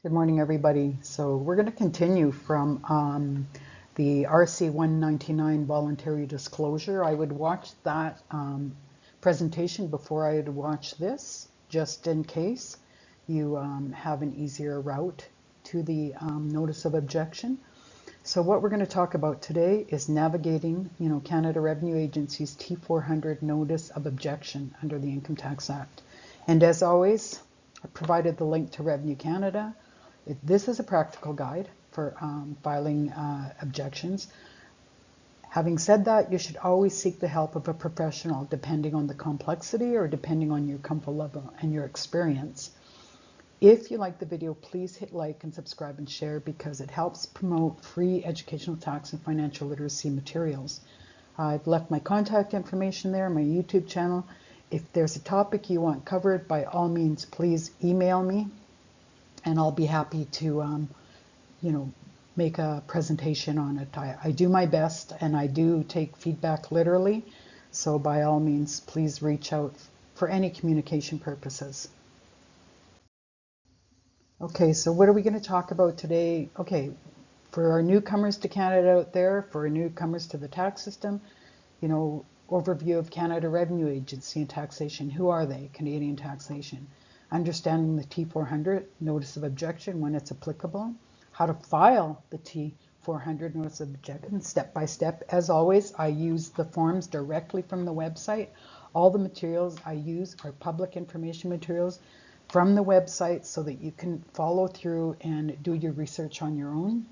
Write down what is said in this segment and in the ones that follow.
Good morning, everybody. So we're going to continue from the RC 199 voluntary disclosure. I would watch that presentation before I would watch this, just in case you have an easier route to the notice of objection. So what we're going to talk about today is navigating, Canada Revenue Agency's T400 notice of objection under the Income Tax Act. And as always, I provided the link to Revenue Canada. This is a practical guide for filing objections. Having said that, you should always seek the help of a professional depending on the complexity or depending on your comfort level and your experience. If you like the video, please hit like and subscribe and share because it helps promote free educational tax and financial literacy materials. I've left my contact information there, my YouTube channel. If there's a topic you want covered, by all means, please email me. And I'll be happy to, make a presentation on it. I do my best and I do take feedback literally. So by all means, please reach out for any communication purposes. Okay, so what are we going to talk about today? Okay, for our newcomers to Canada out there, for our newcomers to the tax system, overview of Canada Revenue Agency and taxation. Who are they? Canadian taxation. Understanding the T400 notice of objection when it's applicable, how to file the T400 notice of objection step by step. As always, I use the forms directly from the website. All the materials I use are public information materials from the website so that you can follow through and do your research on your own.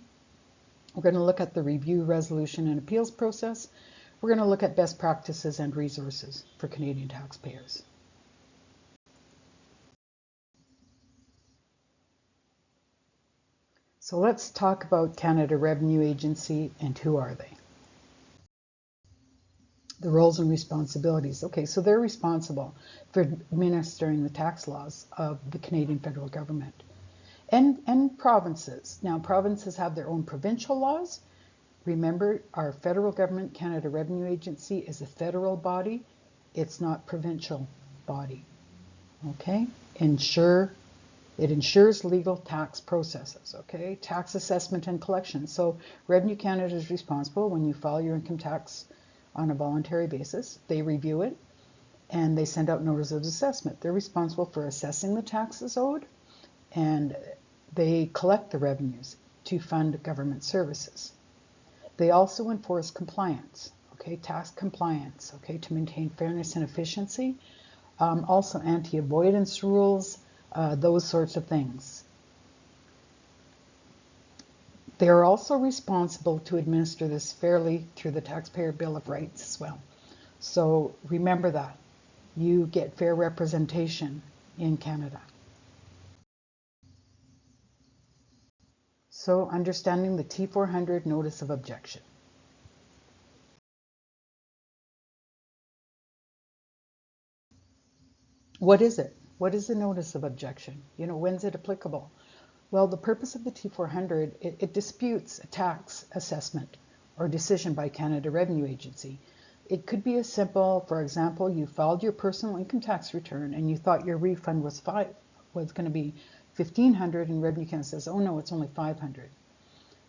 We're going to look at the review, resolution, and appeals process. We're going to look at best practices and resources for Canadian taxpayers. So let's talk about Canada Revenue Agency and who are they? The roles and responsibilities. Okay, so they're responsible for administering the tax laws of the Canadian federal government and provinces. Now, provinces have their own provincial laws. Remember, our federal government, Canada Revenue Agency, is a federal body. It's not provincial body. Okay, it ensures legal tax processes, okay? Tax assessment and collection. So Revenue Canada is responsible when you file your income tax on a voluntary basis. They review it and they send out notice of assessment. They're responsible for assessing the taxes owed and they collect the revenues to fund government services. They also enforce compliance, okay? Tax compliance, okay? To maintain fairness and efficiency. Also anti-avoidance rules, those sorts of things. They are also responsible to administer this fairly through the Taxpayer Bill of Rights as well. So remember that. You get fair representation in Canada. So understanding the T400 notice of objection. What is it? What is the notice of objection? When's it applicable? Well, the purpose of the T400, it disputes a tax assessment or decision by Canada Revenue Agency. It could be as simple, for example, you filed your personal income tax return and you thought your refund was going to be $1,500 and Revenue Canada says, oh no, it's only $500.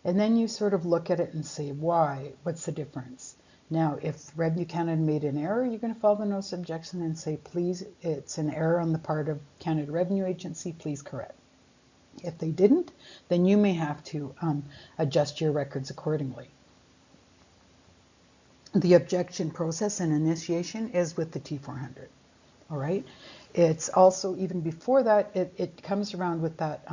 And then you sort of look at it and say, why? What's the difference? Now, if Revenue Canada made an error, you're going to file the notice of objection and say, please, it's an error on the part of Canada Revenue Agency, please correct. If they didn't, then you may have to adjust your records accordingly. The objection process and initiation is with the T400, all right? It's also, even before that, it comes around with that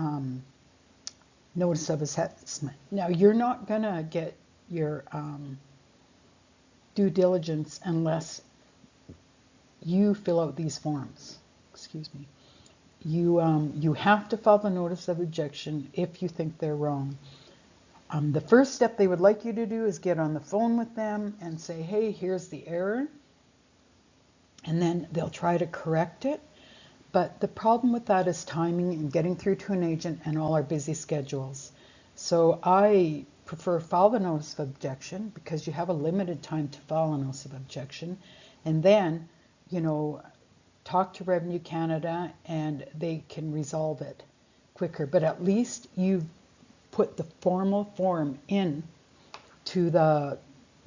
notice of assessment. Now, you're not going to get your due diligence unless you fill out these forms. Excuse me. You have to file the notice of objection if you think they're wrong. The first step they would like you to do is get on the phone with them and say, hey, here's the error. And then they'll try to correct it. But the problem with that is timing and getting through to an agent and all our busy schedules. So I prefer file the notice of objection because you have a limited time to file a notice of objection. And then, talk to Revenue Canada and they can resolve it. quicker, but at least you've put the formal form in to the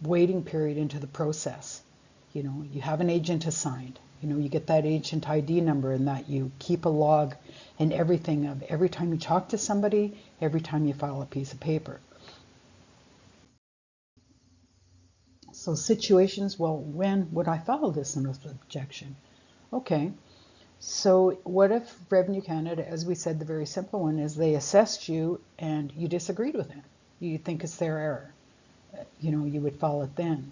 waiting period into the process. You know, you have an agent assigned. You know, you get that agent ID number and that you keep a log and everything of every time you talk to somebody, every time you file a piece of paper. So situations, well, when would I file this notice of objection? Okay, so what if Revenue Canada, as we said, the very simple one is they assessed you and you disagreed with it. You think it's their error. You know, you would file it then.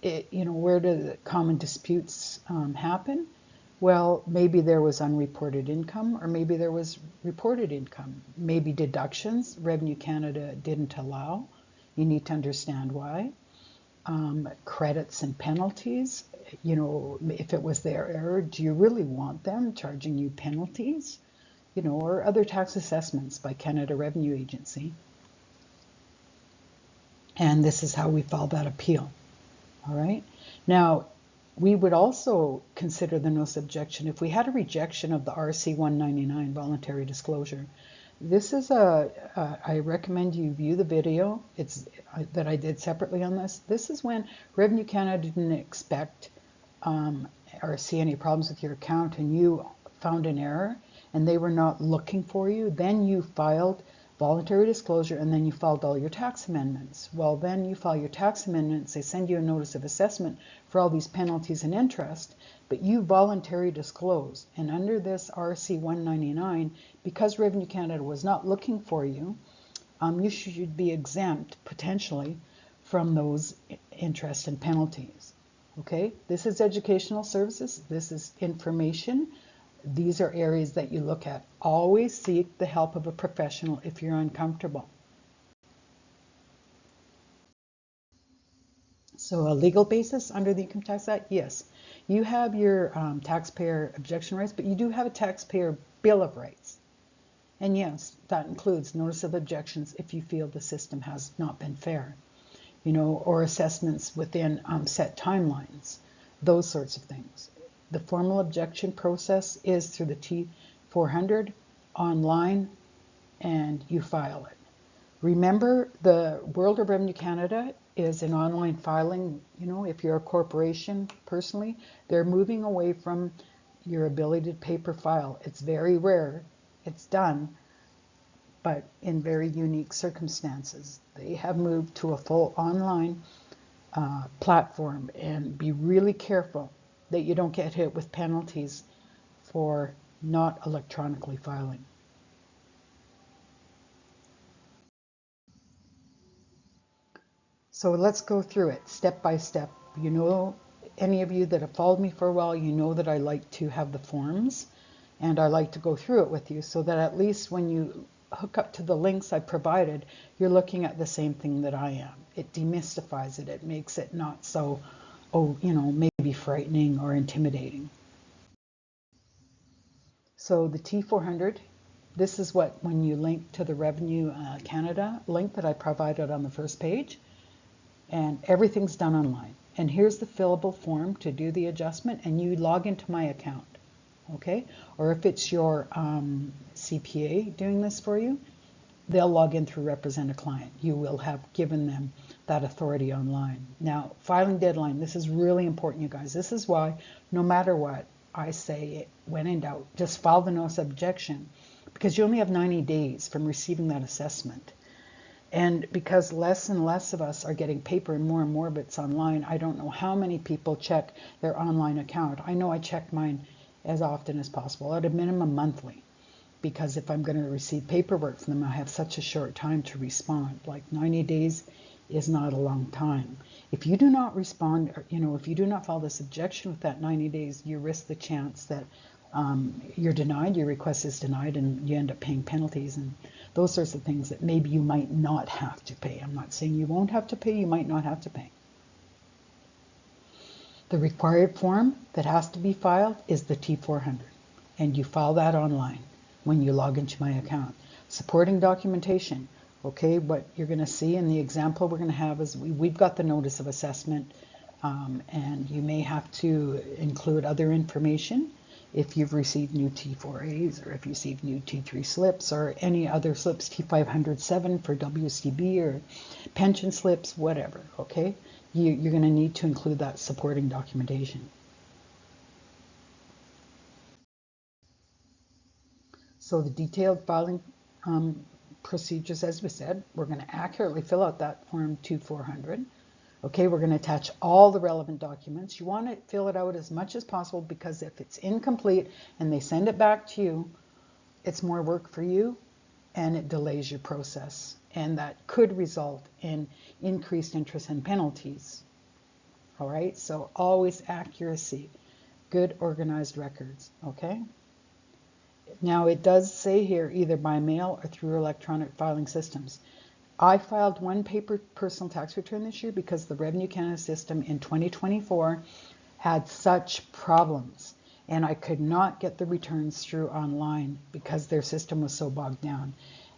You know, where do the common disputes happen? Well, maybe there was unreported income, or maybe there was reported income. Maybe deductions Revenue Canada didn't allow. You need to understand why. Credits and penalties, you know, if it was their error, do you really want them charging you penalties? You know, or other tax assessments by Canada Revenue Agency. And this is how we file that appeal. All right. Now, we would also consider the notice of objection if we had a rejection of the RC 199 voluntary disclosure. This is I recommend you view the video that I did separately on this. This is when Revenue Canada didn't expect or see any problems with your account and you found an error and they were not looking for you. Then you filed voluntary disclosure and then you filed all your tax amendments. Well, then you file your tax amendments, they send you a notice of assessment for all these penalties and interest, but you voluntarily disclosed. And under this RC 199, because Revenue Canada was not looking for you, you should be exempt potentially from those interest and penalties. Okay, this is educational services, this is information. These are areas that you look at. Always seek the help of a professional if you're uncomfortable. So a legal basis under the Income Tax Act, yes. You have your taxpayer objection rights, but you do have a taxpayer bill of rights. And yes, that includes notice of objections if you feel the system has not been fair, you know, or assessments within set timelines, those sorts of things. The formal objection process is through the T400 online and you file it. Remember, the World of Revenue Canada is an online filing. You know, if you're a corporation personally, they're moving away from your ability to paper file. It's very rare, it's done, but in very unique circumstances. They have moved to a full online platform, and be really careful that you don't get hit with penalties for not electronically filing. So let's go through it step by step. You know, any of you that have followed me for a while, you know that I like to have the forms and I like to go through it with you so that at least when you hook up to the links I provided, you're looking at the same thing that I am. It demystifies it. It makes it not so, oh, you know, maybe frightening or intimidating. So the T400, this is what, when you link to the Revenue Canada link that I provided on the first page, and everything's done online. And here's the fillable form to do the adjustment, and you log into my account, okay? Or if it's your CPA doing this for you, they'll log in through Represent a Client. You will have given them that authority online. Now, filing deadline, this is really important, you guys. This is why, no matter what, I say, when in doubt, just file the notice of objection, because you only have 90 days from receiving that assessment. And because less and less of us are getting paper and more of it's online, I don't know how many people check their online account. I know I check mine as often as possible, at a minimum monthly, because if I'm going to receive paperwork from them, I have such a short time to respond. Like 90 days is not a long time. If you do not respond, or, you know, if you do not file this objection with that 90 days, you risk the chance that you're denied, your request is denied, and you end up paying penalties and those sorts of things that maybe you might not have to pay. I'm not saying you won't have to pay, you might not have to pay. The required form that has to be filed is the T400, and you file that online when you log into my account. Supporting documentation, okay, what you're going to see in the example we're going to have is we've got the notice of assessment, and you may have to include other information. if you've received new T4As or if you received new T3 slips or any other slips, T507 for WCB or pension slips, whatever, okay? You're going to need to include that supporting documentation. So the detailed filing procedures, as we said, we're going to accurately fill out that Form 2400. Okay, we're going to attach all the relevant documents. You want to fill it out as much as possible because if it's incomplete and they send it back to you, it's more work for you and it delays your process. And that could result in increased interest and penalties. All right, so always accuracy, good organized records, okay? Now it does say here either by mail or through electronic filing systems. I filed one paper personal tax return this year because the Revenue Canada system in 2024 had such problems and I could not get the returns through online because their system was so bogged down.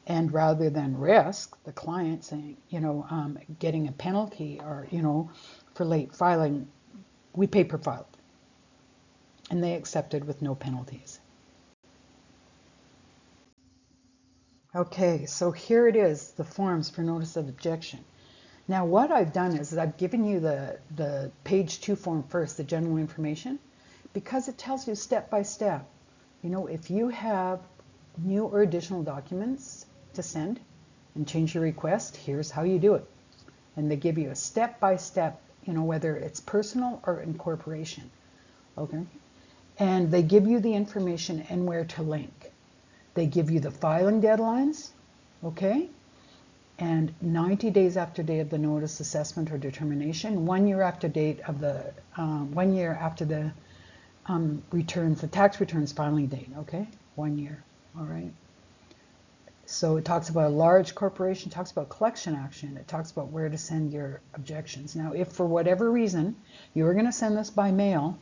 And rather than risk the client saying, getting a penalty or, for late filing, we paper filed and they accepted with no penalties. Okay, so here it is, the forms for notice of objection. Now what I've done is I've given you the page 2 form first, the general information, because it tells you step by step. If you have new or additional documents to send and change your request, here's how you do it. And they give you a step by step, whether it's personal or incorporation. Okay, and they give you the information and where to link. They give you the filing deadlines, okay? And 90 days after date of the notice, assessment, or determination, 1 year after date of the 1 year after the returns, the tax returns filing date, okay? 1 year, all right? So it talks about a large corporation, talks about collection action, it talks about where to send your objections. Now, if for whatever reason you are going to send this by mail,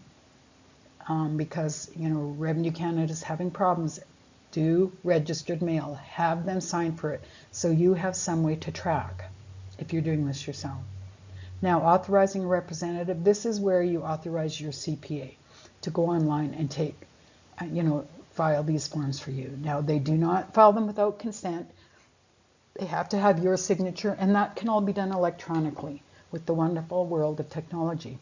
because Revenue Canada is having problems, do registered mail, have them sign for it so you have some way to track if you're doing this yourself. Now, authorizing a representative, this is where you authorize your CPA to go online and take, file these forms for you. Now, they do not file them without consent. They have to have your signature, and that can all be done electronically with the wonderful world of technology.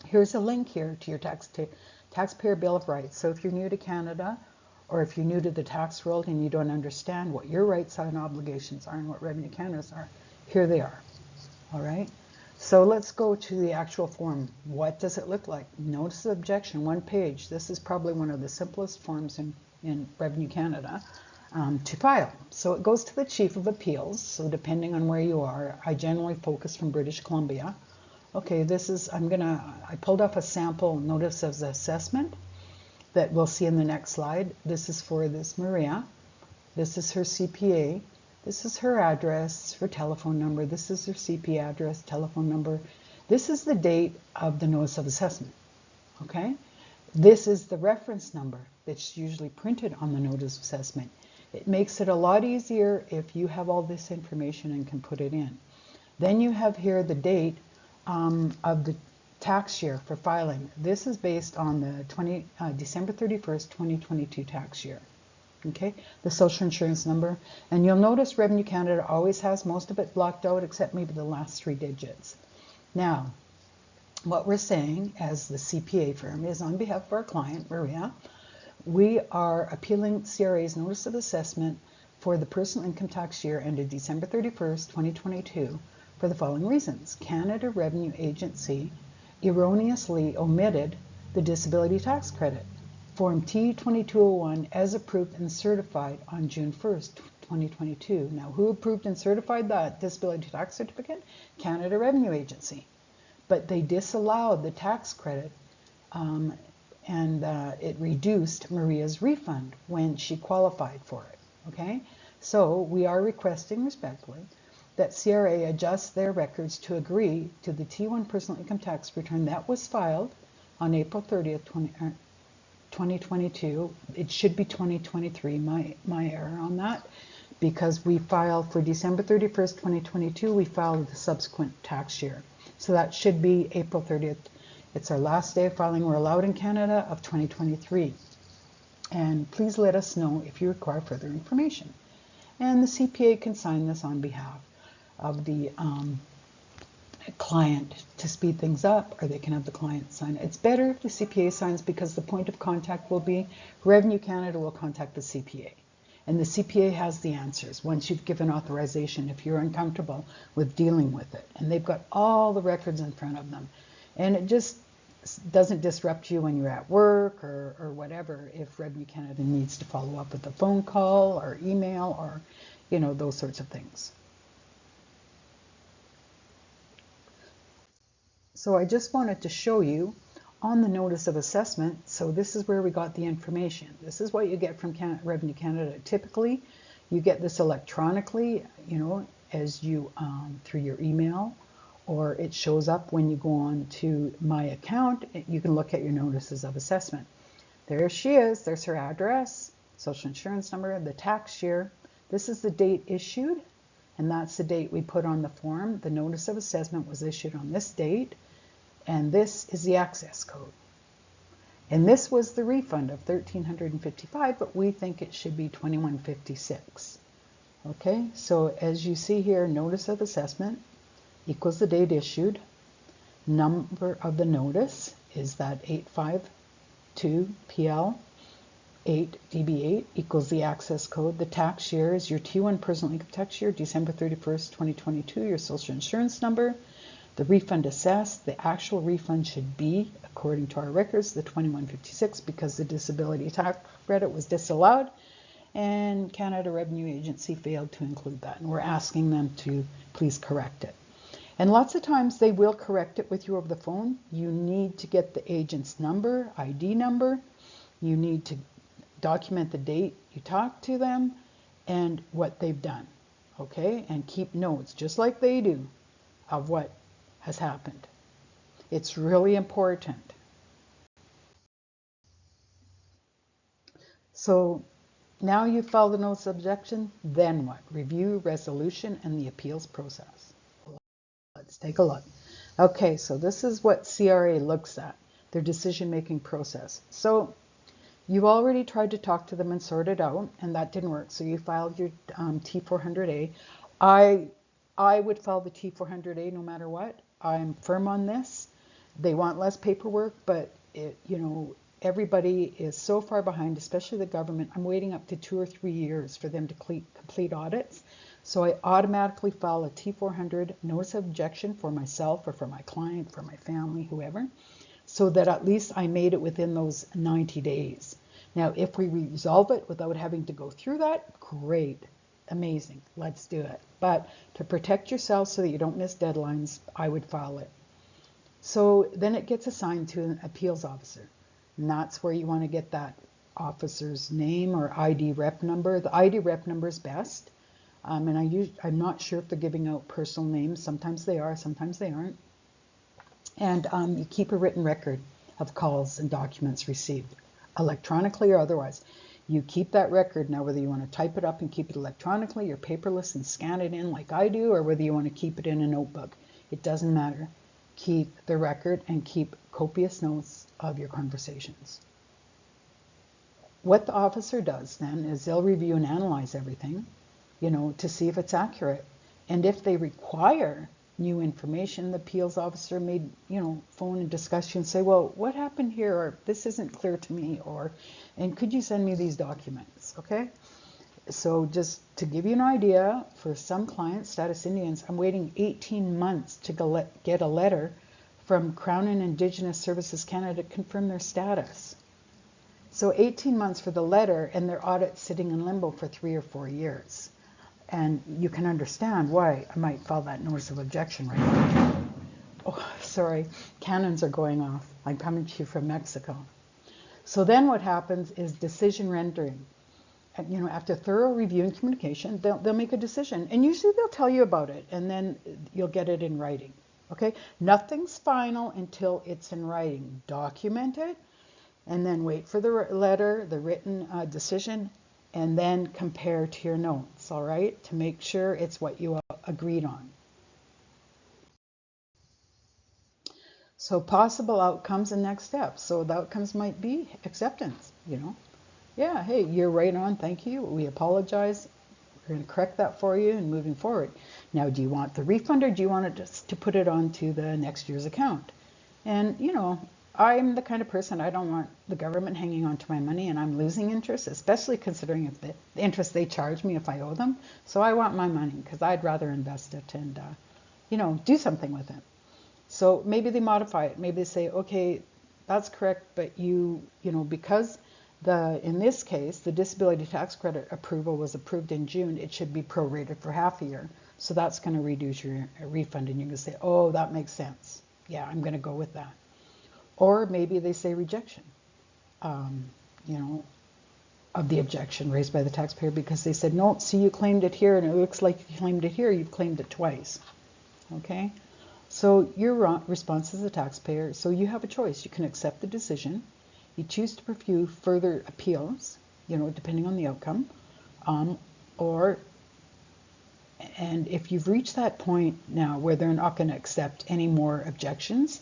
Here's a link here to your taxpayer bill of rights. So if you're new to Canada, or if you're new to the tax world and you don't understand what your rights and obligations are and what Revenue Canada's are, here they are. All right. So let's go to the actual form. What does it look like? Notice of objection, 1 page. This is probably one of the simplest forms in Revenue Canada to file. So it goes to the Chief of Appeals. So depending on where you are, I generally focus from British Columbia. Okay, this is, I pulled up a sample notice of assessment that we'll see in the next slide. This is for this Maria. This is her CPA. This is her address, her telephone number. This is her CPA address, telephone number. This is the date of the notice of assessment, okay? This is the reference number that's usually printed on the notice of assessment. It makes it a lot easier if you have all this information and can put it in. Then you have here the date of the tax year for filing. This is based on the December 31st, 2022 tax year. Okay, the social insurance number. And you'll notice Revenue Canada always has most of it blocked out except maybe the last 3 digits. Now, what we're saying as the CPA firm is on behalf of our client, Maria, we are appealing CRA's notice of assessment for the personal income tax year ended December 31st, 2022 for the following reasons. Canada Revenue Agency erroneously omitted the disability tax credit, Form T2201, as approved and certified on June 1st, 2022. Now, who approved and certified that disability tax certificate? Canada Revenue Agency. But they disallowed the tax credit and it reduced Maria's refund when she qualified for it, okay? So we are requesting respectfully that CRA adjust their records to agree to the T1 personal income tax return that was filed on April 30th, 2022. It should be 2023, my error on that, because we filed for December 31st, 2022, we filed the subsequent tax year. So that should be April 30th, It's our last day of filing we're allowed in Canada of 2023. And please let us know if you require further information. And the CPA can sign this on behalf of the client to speed things up, or they can have the client sign it. It's better if the CPA signs, because the point of contact will be Revenue Canada will contact the CPA. And the CPA has the answers once you've given authorization if you're uncomfortable with dealing with it. And they've got all the records in front of them. And it just doesn't disrupt you when you're at work or whatever, if Revenue Canada needs to follow up with a phone call or email or, you know, those sorts of things. So I just wanted to show you on the notice of assessment. So this is where we got the information. This is what you get from Revenue Canada. Typically, you get this electronically, you know, as you through your email, or it shows up when you go on to my account. You can look at your notices of assessment. There she is. There's her address, social insurance number, the tax year. This is the date issued, and that's the date we put on the form. The notice of assessment was issued on this date, and this is the access code. And this was the refund of $1,355, but we think it should be $2,156. Okay, so as you see here, notice of assessment equals the date issued. Number of the notice is that 852 PL 8 DB8 equals the access code. The tax year is your T1 personal income tax year, December 31st, 2022, your social insurance number. The refund assessed, the actual refund should be, according to our records, the $2,156, because the disability tax credit was disallowed and Canada Revenue Agency failed to include that. And we're asking them to please correct it. And lots of times they will correct it with you over the phone. You need to get the agent's number, ID number. You need to document the date you talked to them and what they've done, okay? And keep notes, just like they do, of what has happened. It's really important. So now you've filed the notice of objection, then what? Review, resolution, and the appeals process. Let's take a look. Okay, so this is what CRA looks at, their decision-making process. So you already tried to talk to them and sort it out, and that didn't work. So you filed your T400A. I would file the T400A no matter what. I'm firm on this. They want less paperwork, but you know, everybody is so far behind, especially the government. I'm waiting up to 2 or 3 years for them to complete audits. So I automatically file a T400 notice of objection for myself or for my client, for my family, whoever, so that at least I made it within those 90 days. Now, if we resolve it without having to go through that, great, amazing, let's do it. But to protect yourself so that you don't miss deadlines, I would file it. So then it gets assigned to an appeals officer. And that's where you want to get that officer's name or ID rep number. The ID rep number is best. And I'm not sure if they're giving out personal names. Sometimes they are, sometimes they aren't. And you keep a written record of calls and documents received, electronically or otherwise. You keep that record. Now, whether you want to type it up and keep it electronically or paperless and scan it in like I do, or whether you want to keep it in a notebook, it doesn't matter. Keep the record and keep copious notes of your conversations. What the officer does then is they'll review and analyze everything, you know, to see if it's accurate. And if they require new information, the appeals officer may, you know, phone and discuss you and say, well, what happened here? Or this isn't clear to me, or, and could you send me these documents? Okay. So just to give you an idea, for some clients, Status Indians, I'm waiting 18 months to get a letter from Crown and Indigenous Services Canada to confirm their status. So 18 months for the letter, and their audit sitting in limbo for 3 or 4 years. And you can understand why I might file that notice of objection right now. Oh, sorry, cannons are going off. I'm coming to you from Mexico. So then what happens is decision rendering. And, you know, after thorough review and communication, they'll make a decision. And usually they'll tell you about it, and then you'll get it in writing. Okay? Nothing's final until it's in writing. Document it, and then wait for the letter, the written decision, and then compare to your notes, all right, to make sure it's what you agreed on. So possible outcomes and next steps. So the outcomes might be acceptance, Yeah, hey, you're right on, thank you. We apologize. We're going to correct that for you and moving forward. Now, do you want the refund or do you want it just to put it onto the next year's account? And, I'm the kind of person, I don't want the government hanging on to my money and I'm losing interest, especially considering if the interest they charge me if I owe them. So I want my money because I'd rather invest it and, do something with it. So maybe they modify it. Maybe they say, okay, that's correct, but because in this case, the disability tax credit approval was approved in June, it should be prorated for half a year. So that's going to reduce your refund, and you're going to say, oh, that makes sense. Yeah, I'm going to go with that. Or maybe they say rejection, of the objection raised by the taxpayer because they said, no, see, you claimed it here, and it looks like you claimed it here, you've claimed it twice. Okay? So your response as a taxpayer, so you have a choice. You can accept the decision. You choose to pursue further appeals, depending on the outcome. And if you've reached that point now where they're not going to accept any more objections,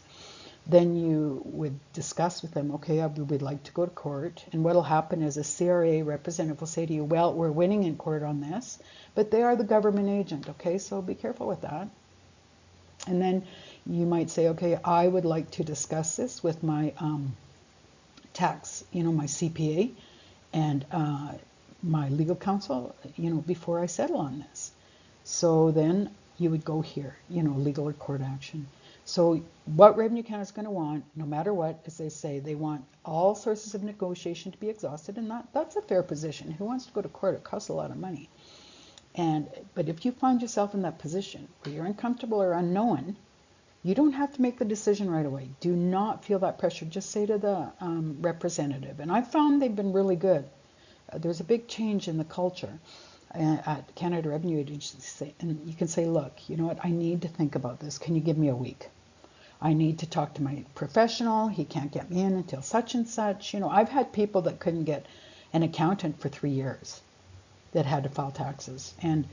then you would discuss with them, okay, we'd like to go to court. And what will happen is a CRA representative will say to you, well, we're winning in court on this, but they are the government agent, okay? So be careful with that. And then you might say, okay, I would like to discuss this with my tax, my CPA and my legal counsel, before I settle on this. So then you would go here, legal or court action. So what Revenue Canada is going to want, no matter what, as they say, they want all sources of negotiation to be exhausted, and that's a fair position. Who wants to go to court? It costs a lot of money. But if you find yourself in that position where you're uncomfortable or unknown, you don't have to make the decision right away. Do not feel that pressure. Just say to the representative. And I've found they've been really good. There's a big change in the culture at Canada Revenue Agency. And you can say, look, you know what? I need to think about this. Can you give me a week? I need to talk to my professional. He can't get me in until such and such. I've had people that couldn't get an accountant for 3 years that had to file taxes. And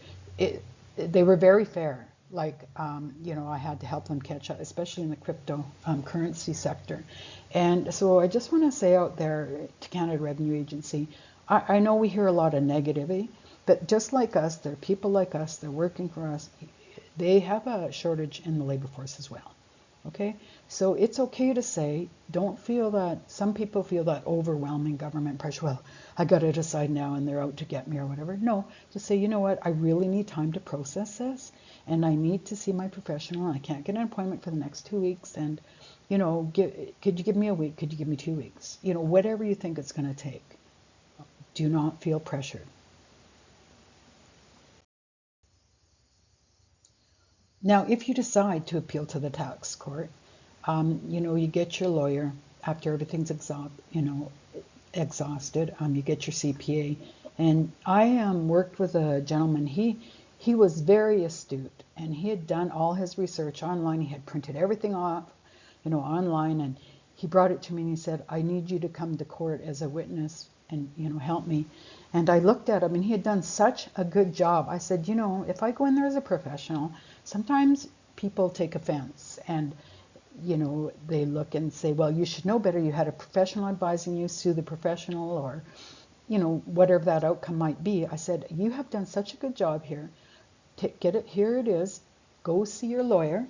they were very fair. I had to help them catch up, especially in the cryptocurrency sector. And so I just want to say out there to Canada Revenue Agency, I know we hear a lot of negativity, but just like us, there are people like us, they're working for us. They have a shortage in the labor force as well. Okay, so it's okay to say, don't feel that, some people feel that overwhelming government pressure, well, I got to decide now and they're out to get me or whatever. No, just say, you know what, I really need time to process this and I need to see my professional and I can't get an appointment for the next 2 weeks and, could you give me a week? Could you give me 2 weeks? Whatever you think it's going to take. Do not feel pressured. Now, if you decide to appeal to the tax court, you get your lawyer after everything's exhausted. You get your CPA, and I worked with a gentleman. He was very astute, and he had done all his research online. He had printed everything off, online, and he brought it to me and he said, "I need you to come to court as a witness and help me." And I looked at him and he had done such a good job. I said, if I go in there as a professional, sometimes people take offense and they look and say, well, you should know better. You had a professional advising you, sue the professional, or whatever that outcome might be. I said, you have done such a good job here. Get it, here it is. Go see your lawyer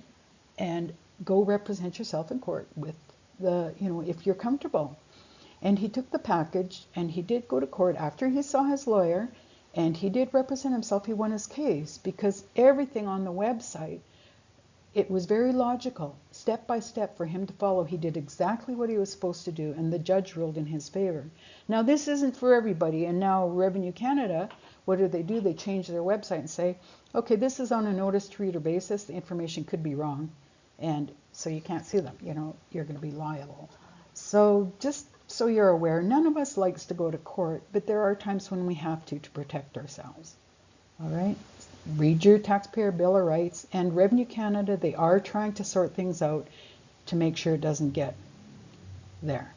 and go represent yourself in court with if you're comfortable. And he took the package and he did go to court after he saw his lawyer and he did represent himself. He won his case because everything on the website, it was very logical, step by step for him to follow. He did exactly what he was supposed to do and the judge ruled in his favor. Now this isn't for everybody, and now Revenue Canada, what do? They change their website and say, okay, this is on a notice to reader basis. The information could be wrong and so you can't sue them. You're going to be liable. So just so you're aware, none of us likes to go to court, but there are times when we have to protect ourselves. All right? Read your taxpayer bill of rights, and Revenue Canada, they are trying to sort things out to make sure it doesn't get there.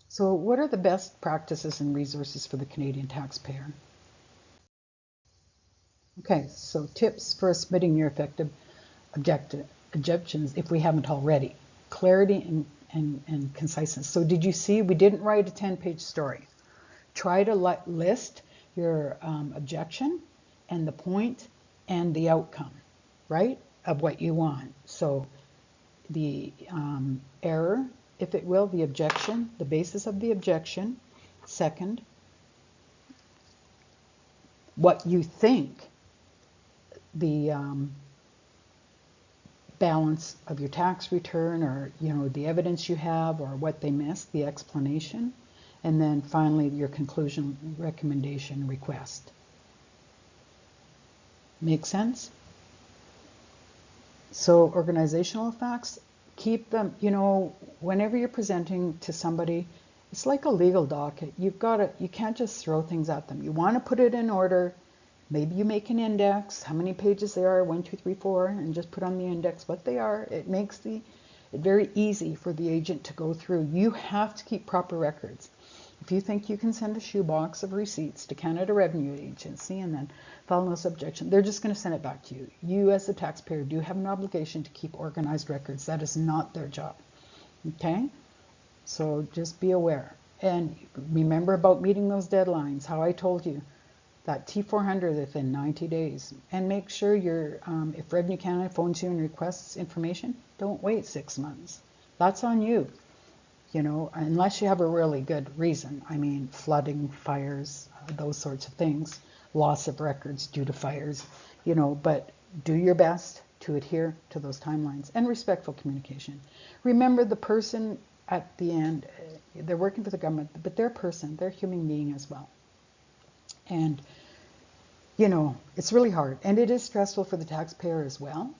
So what are the best practices and resources for the Canadian taxpayer? Okay, so tips for submitting your effective objections if we haven't already. Clarity and conciseness. So did you see we didn't write a 10-page story? Try to list your objection and the point and the outcome, right, of what you want. So the error, if it will, the objection, the basis of the objection. Second, what you think the balance of your tax return, or the evidence you have, or what they missed, the explanation, and then finally your conclusion, recommendation, request. Make sense? So organizational facts, keep them, whenever you're presenting to somebody, it's like a legal docket. You can't just throw things at them. You want to put it in order. Maybe you make an index, how many pages there are, 1, 2, 3, 4, and just put on the index what they are. It makes it very easy for the agent to go through. You have to keep proper records. If you think you can send a shoebox of receipts to Canada Revenue Agency and then file no objection, they're just going to send it back to you. You as the taxpayer do have an obligation to keep organized records. That is not their job. Okay? So just be aware. And remember about meeting those deadlines, how I told you. That T400 within 90 days. And make sure if Revenue Canada phones you and requests information, don't wait 6 months. That's on you, unless you have a really good reason. I mean, flooding, fires, those sorts of things, loss of records due to fires, but do your best to adhere to those timelines and respectful communication. Remember, the person at the end, they're working for the government, but they're a person, they're a human being as well. And, it's really hard. And it is stressful for the taxpayer as well.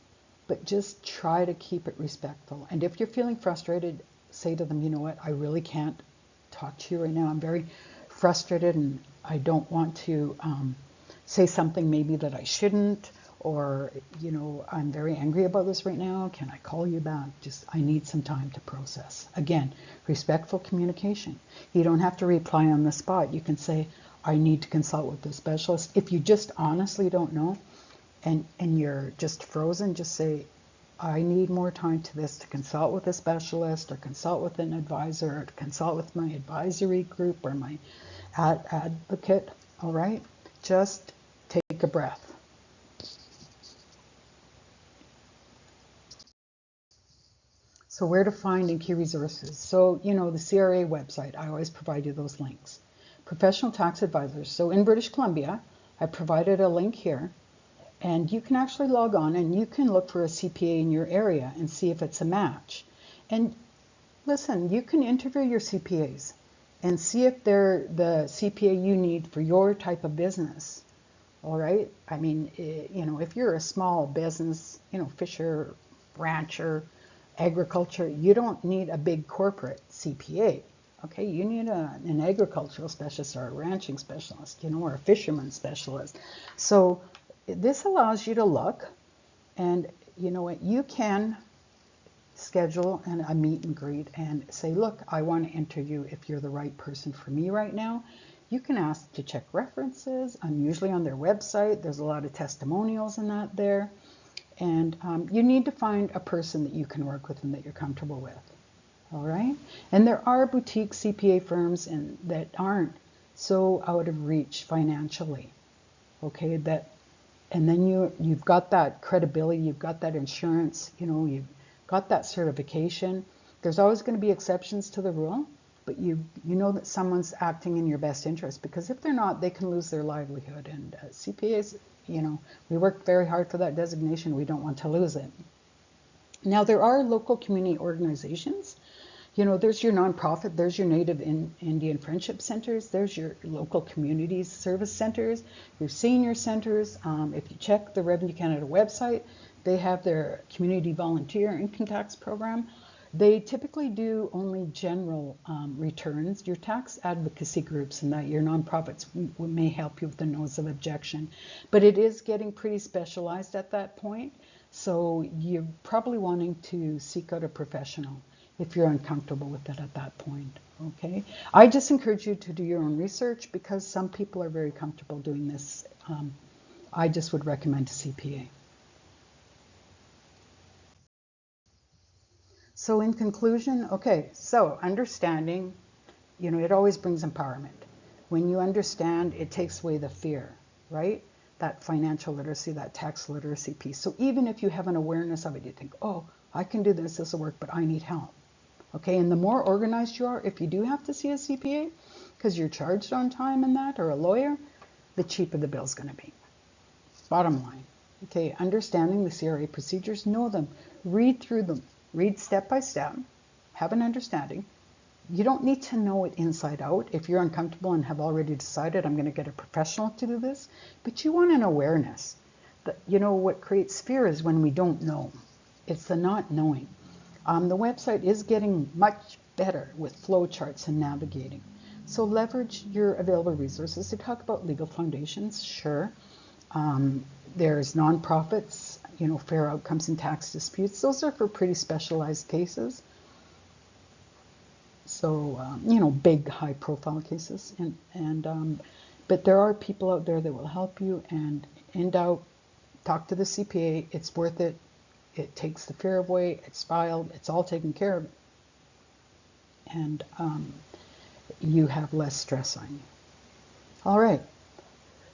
But just try to keep it respectful. And if you're feeling frustrated, say to them, you know what, I really can't talk to you right now. I'm very frustrated and I don't want to say something maybe that I shouldn't. Or, I'm very angry about this right now. Can I call you back? I need some time to process. Again, respectful communication. You don't have to reply on the spot. You can say, I need to consult with the specialist. If you just honestly don't know and you're just frozen, just say, I need more time to this to consult with a specialist or consult with an advisor or to consult with my advisory group or my advocate. All right? Just take a breath. So where to find and key resources. So, the CRA website, I always provide you those links. Professional tax advisors. So in British Columbia, I provided a link here, and you can actually log on and you can look for a CPA in your area and see if it's a match. And listen, you can interview your CPAs and see if they're the CPA you need for your type of business. All right? I mean, if you're a small business, fisher, rancher, agriculture, you don't need a big corporate CPA. Okay, you need an agricultural specialist or a ranching specialist, or a fisherman specialist. So this allows you to look, and you can schedule a meet and greet and say, look, I want to interview if you're the right person for me right now. You can ask to check references. I'm usually on their website. There's a lot of testimonials in that there. And you need to find a person that you can work with and that you're comfortable with. All right? And there are boutique CPA firms that aren't so out of reach financially. Okay? And then you've got that credibility, you've got that insurance, you've got that certification. There's always going to be exceptions to the rule, but you know that someone's acting in your best interest, because if they're not, they can lose their livelihood. And CPAs, we work very hard for that designation. We don't want to lose it. Now, there are local community organizations. There's your nonprofit, there's your Native Indian Friendship Centers, there's your local communities service centers, your senior centers. If you check the Revenue Canada website, they have their community volunteer income tax program. They typically do only general returns. Your tax advocacy groups and your nonprofits may help you with the notice of objection, but it is getting pretty specialized at that point. So you're probably wanting to seek out a professional if you're uncomfortable with it at that point, okay? I just encourage you to do your own research, because some people are very comfortable doing this I just would recommend a CPA. So in conclusion, okay, so understanding, it always brings empowerment. When you understand, it takes away the fear, right? That financial literacy, that tax literacy piece. So even if you have an awareness of it, you think, oh, I can do this will work, but I need help. Okay, and the more organized you are, if you do have to see a CPA, because you're charged on time in that, or a lawyer, the cheaper the bill's going to be. Bottom line. Okay, understanding the CRA procedures, know them, read through them, read step by step, have an understanding. You don't need to know it inside out if you're uncomfortable and have already decided I'm going to get a professional to do this, but you want an awareness. That, what creates fear is when we don't know. It's the not knowing. The website is getting much better with flow charts and navigating. So leverage your available resources. They talk about legal foundations, sure. There's nonprofits, fair outcomes in tax disputes. Those are for pretty specialized cases. So, big high profile cases. But there are people out there that will help you, and in doubt, talk to the CPA. It's worth it. It takes the fear away. It's filed. It's all taken care of. And you have less stress on you. All right.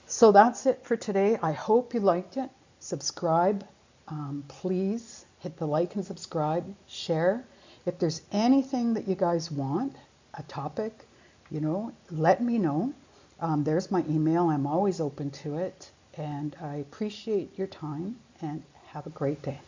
So that's it for today. I hope you liked it. Subscribe. Please hit the like and subscribe. Share. If there's anything that you guys want, a topic, let me know. There's my email. I'm always open to it. And I appreciate your time, and have a great day.